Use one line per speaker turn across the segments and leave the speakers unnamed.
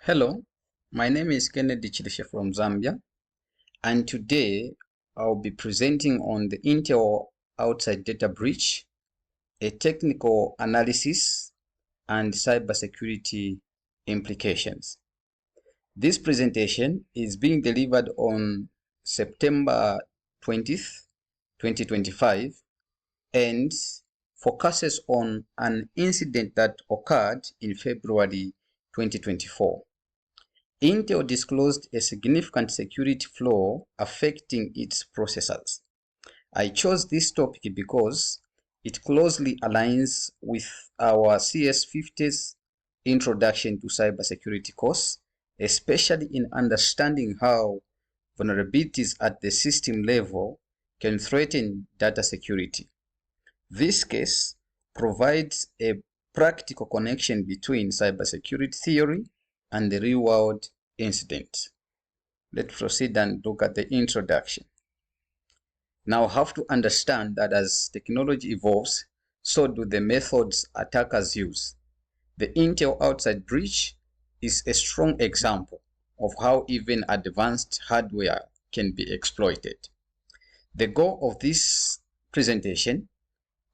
Hello, my name is Kennedy Chilishe from Zambia, and today I'll be presenting on the Intel outside data breach, a technical analysis, and cybersecurity implications. This presentation is being delivered on September 20th, 2025, and focuses on an incident that occurred in February 2024. Intel disclosed a significant security flaw affecting its processors. I chose this topic because it closely aligns with our CS50S introduction to cybersecurity course, especially in understanding how vulnerabilities at the system level can threaten data security. This case provides a practical connection between cybersecurity theory and the real-world incident. Let's proceed and look at the introduction. Now, have to understand that as technology evolves, so do the methods attackers use. The Intel outside breach is a strong example of how even advanced hardware can be exploited. The goal of this presentation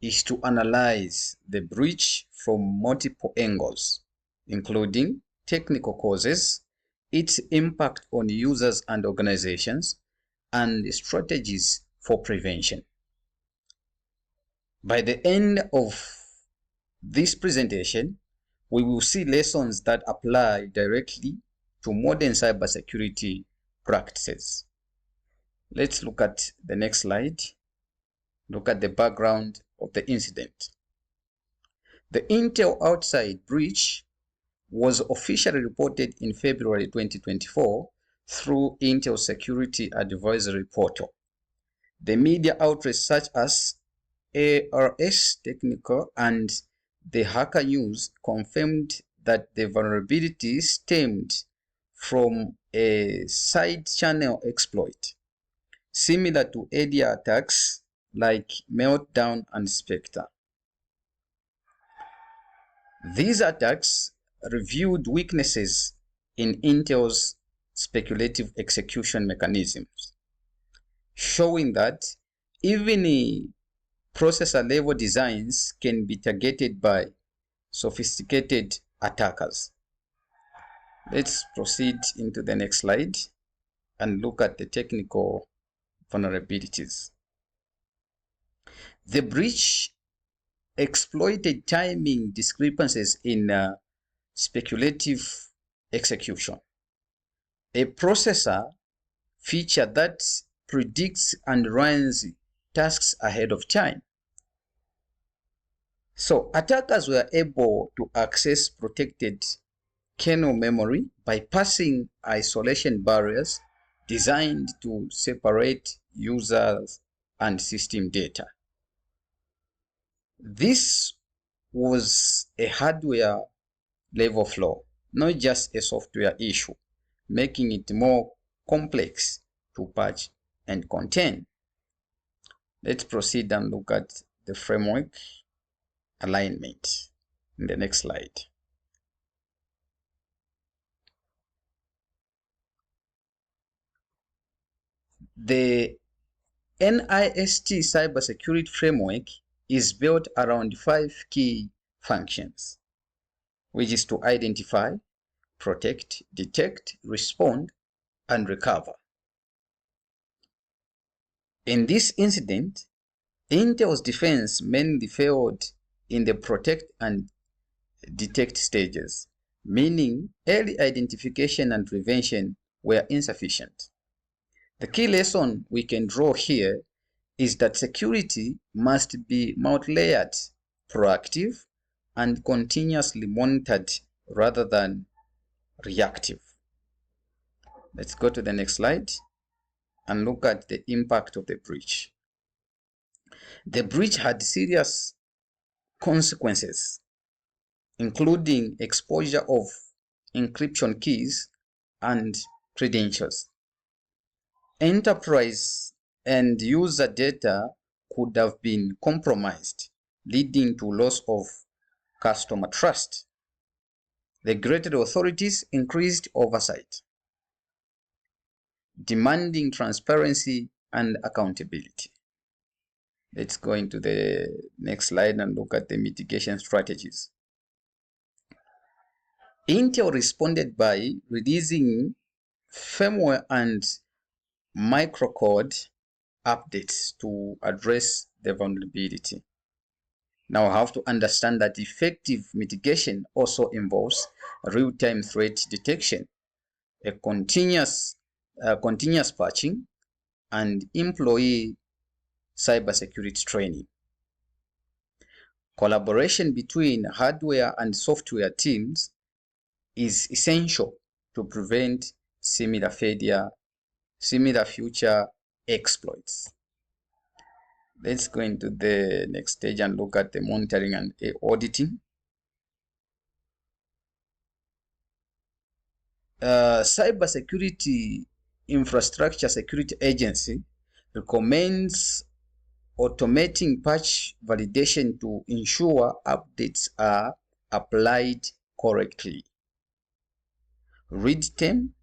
is to analyze the breach from multiple angles, including technical causes, its impact on users and organizations, and strategies for prevention. By the end of this presentation, we will see lessons that apply directly to modern cybersecurity practices. Let's look at the next slide. Look at the background of the incident. The Intel outside breach was officially reported in February 2024 through Intel Security Advisory Portal. The media outlets such as ARS Technical and the Hacker News confirmed that the vulnerability stemmed from a side channel exploit, similar to earlier attacks like Meltdown and Spectre. These attacks revealed weaknesses in Intel's speculative execution mechanisms, showing that even processor-level designs can be targeted by sophisticated attackers. Let's proceed into the next slide and look at the technical vulnerabilities. The breach exploited timing discrepancies in speculative execution, a processor feature that predicts and runs tasks ahead of time. So attackers were able to access protected kernel memory by passing isolation barriers designed to separate users and system data. This was a hardware level flaw, not just a software issue, making it more complex to patch and contain. Let's proceed and look at the framework alignment in the next slide. The NIST cybersecurity framework is built around 5 key functions, which is to identify, protect, detect, respond, and recover. In this incident, Intel's defense mainly failed in the protect and detect stages, meaning early identification and prevention were insufficient. The key lesson we can draw here is that security must be multi-layered, proactive, and continuously monitored rather than reactive. Let's go to the next slide and look at the impact of the breach. The breach had serious consequences, including exposure of encryption keys and credentials. Enterprise and user data could have been compromised, leading to loss of customer trust. Regulatory authorities increased oversight, demanding transparency and accountability. Let's go into the next slide and look at the mitigation strategies. Intel responded by releasing firmware and microcode updates to address the vulnerability. Now, I have to understand that effective mitigation also involves real-time threat detection, a continuous patching, and employee cybersecurity training. Collaboration between hardware and software teams is essential to prevent similar future exploits. Let's go into the next stage and look at the monitoring and auditing. Cybersecurity Infrastructure Security Agency recommends automating patch validation to ensure updates are applied correctly. Read team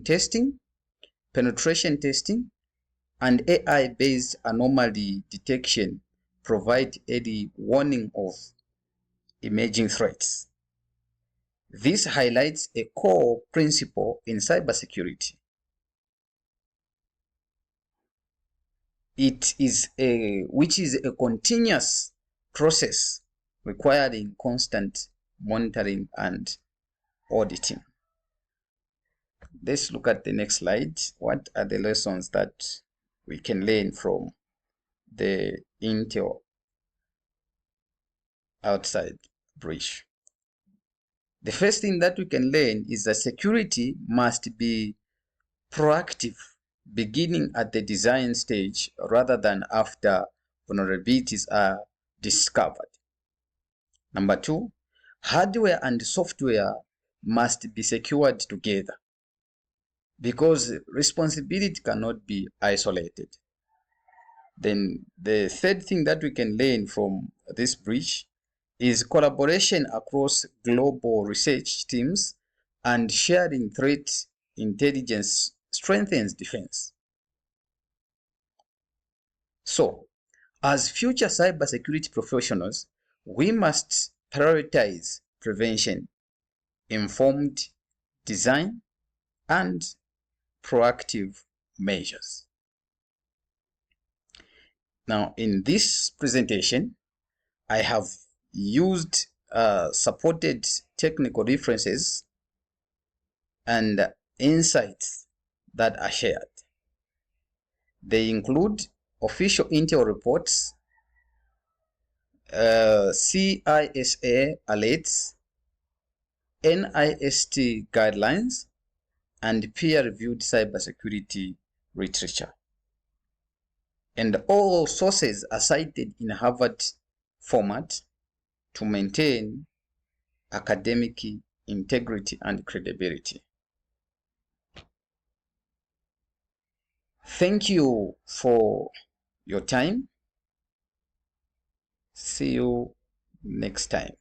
testing, penetration testing, and AI-based anomaly detection provide early warning of emerging threats. This highlights a core principle in cybersecurity. Which is a continuous process requiring constant monitoring and auditing. Let's look at the next slide. What are the lessons that we can learn from the Intel outside breach? The first thing that we can learn is that security must be proactive, beginning at the design stage rather than after vulnerabilities are discovered. Number two, hardware and software must be secured together because responsibility cannot be isolated. Then the third thing that we can learn from this breach is collaboration across global research teams and sharing threat intelligence strengthens defense. So, as future cybersecurity professionals, we must prioritize prevention, informed design, and proactive measures. Now, in this presentation, I have used supported technical references and insights that are shared. They include official Intel reports, CISA alerts, NIST guidelines, and peer-reviewed cybersecurity literature. And all sources are cited in Harvard format to maintain academic integrity and credibility. Thank you for your time. See you next time.